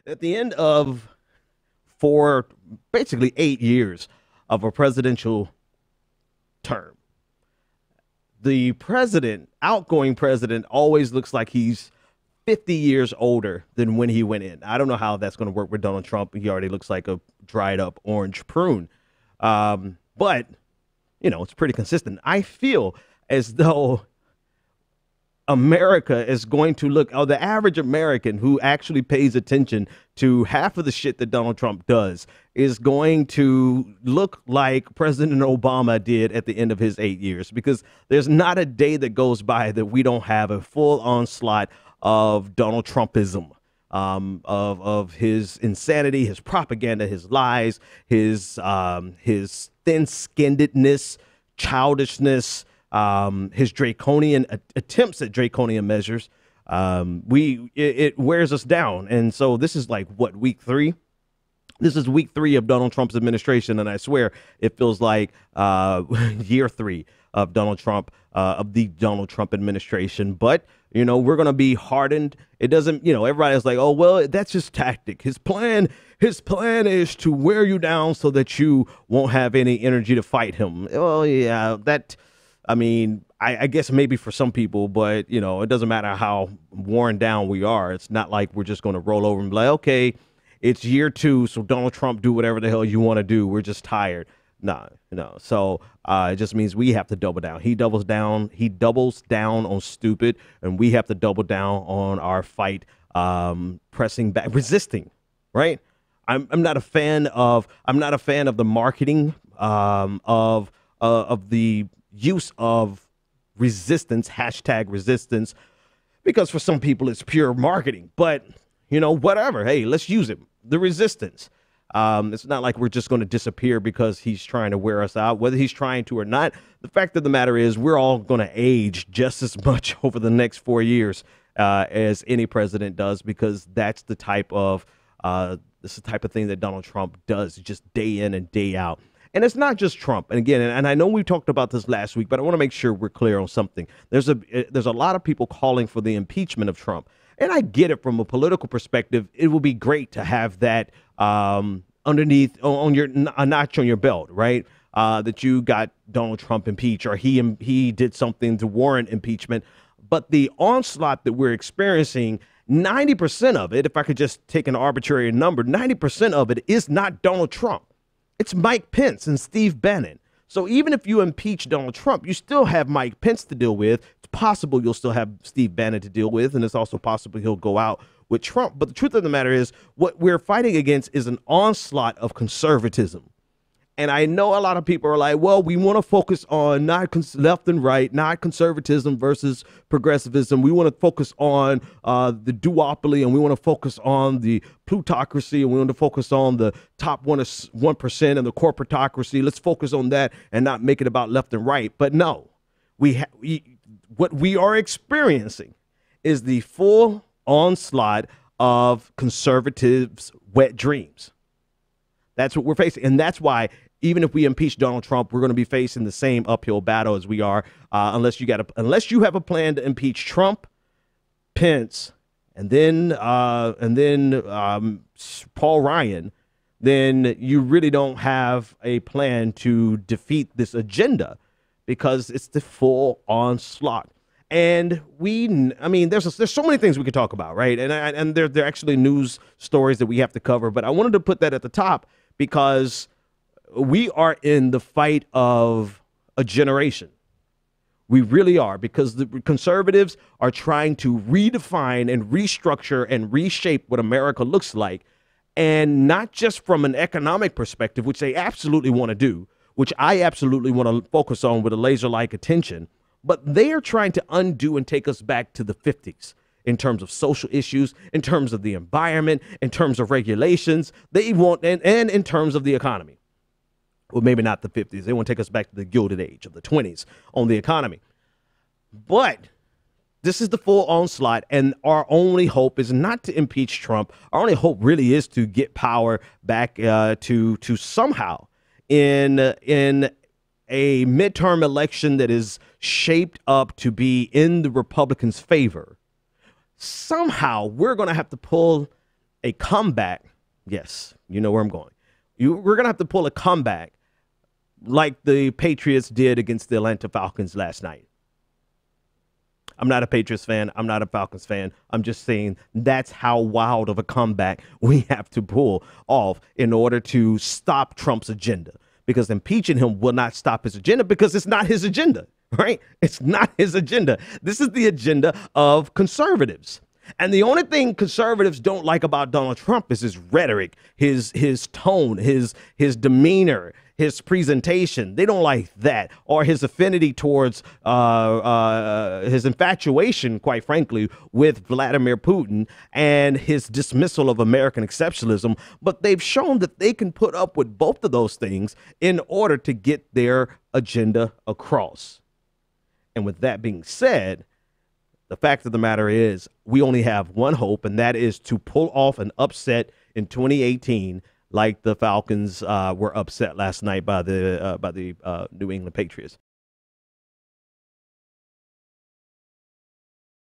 At the end of basically 8 years of a presidential term, the outgoing president, always looks like he's 50 years older than when he went in. I don't know how that's going to work with Donald Trump. He already looks like a dried up orange prune. But, it's pretty consistent. I feel as though America is going to the average American who actually pays attention to half of the shit that Donald Trump does is going to look like President Obama did at the end of his 8 years, because there's not a day that goes by that we don't have a full onslaught of Donald Trumpism, of his insanity, his propaganda, his lies, his thin-skinnedness, childishness, his draconian attempts at draconian measures. It wears us down. And so this is like week 3? This is week 3 of Donald Trump's administration. And I swear it feels like year 3 of Donald Trump, of the Donald Trump administration. But, we're going to be hardened. It doesn't, everybody's like, oh, well, that's his tactic. His plan is to wear you down so that you won't have any energy to fight him. Well, yeah, I guess maybe for some people, but, it doesn't matter how worn down we are. It's not like we're just going to roll over and be like, okay, it's year 2, so Donald Trump, do whatever the hell you want to do. We're just tired. No. So it just means we have to double down. He doubles down on stupid, and we have to double down on our fight, pressing back, resisting, right? I'm not a fan of the marketing of the use of resistance, #resistance, because for some people it's pure marketing. But, whatever. Hey, let's use it. The resistance. It's not like we're just going to disappear because he's trying to wear us out, whether he's trying to or not. The fact of the matter is we're all going to age just as much over the next 4 years as any president does, because that's the type of thing that Donald Trump does, just day in and day out. And it's not just Trump. And again, and I know we talked about this last week, but I want to make sure we're clear on something. There's a lot of people calling for the impeachment of Trump. And I get it from a political perspective. It would be great to have that underneath on a notch on your belt, right? That you got Donald Trump impeached, or he did something to warrant impeachment. But the onslaught that we're experiencing, 90% of it, if I could just take an arbitrary number, 90% of it is not Donald Trump. It's Mike Pence and Steve Bannon. So even if you impeach Donald Trump, you still have Mike Pence to deal with. It's possible you'll still have Steve Bannon to deal with, and it's also possible he'll go out with Trump. But the truth of the matter is, what we're fighting against is an onslaught of conservatism. And I know a lot of people are like, well, we want to focus on not left and right, not conservatism versus progressivism. We want to focus on the duopoly, and we want to focus on the plutocracy, and we want to focus on the top 1% and the corporatocracy. Let's focus on that and not make it about left and right. But no, what we are experiencing is the full onslaught of conservatives' wet dreams. That's what we're facing. And that's why, even if we impeach Donald Trump, we're going to be facing the same uphill battle as we are, unless you have a plan to impeach Trump, Pence, and then Paul Ryan. Then you really don't have a plan to defeat this agenda, because it's the full onslaught. And there's so many things we could talk about, right? And there are actually news stories that we have to cover, but I wanted to put that at the top because we are in the fight of a generation. We really are, because the conservatives are trying to redefine and restructure and reshape what America looks like, and not just from an economic perspective, which they absolutely want to do, which I absolutely want to focus on with a laser-like attention, but they are trying to undo and take us back to the 50s in terms of social issues, in terms of the environment, in terms of regulations. They want, and in terms of the economy. Well, maybe not the 50s. They want to take us back to the Gilded Age of the 20s on the economy. But this is the full onslaught, and our only hope is not to impeach Trump. Our only hope really is to get power back to somehow in a midterm election that is shaped up to be in the Republicans' favor. Somehow we're going to have to pull a comeback. Yes, you know where I'm going. We're going to have to pull a comeback like the Patriots did against the Atlanta Falcons last night. I'm not a Patriots fan. I'm not a Falcons fan. I'm just saying that's how wild of a comeback we have to pull off in order to stop Trump's agenda, because impeaching him will not stop his agenda, because it's not his agenda, right? It's not his agenda. This is the agenda of conservatives. And the only thing conservatives don't like about Donald Trump is his rhetoric, his tone, his demeanor, his presentation. They don't like that, or his affinity towards his infatuation, quite frankly, with Vladimir Putin and his dismissal of American exceptionalism. But they've shown that they can put up with both of those things in order to get their agenda across. And with that being said, the fact of the matter is we only have one hope, and that is to pull off an upset in 2018 like the Falcons were upset last night by the New England Patriots.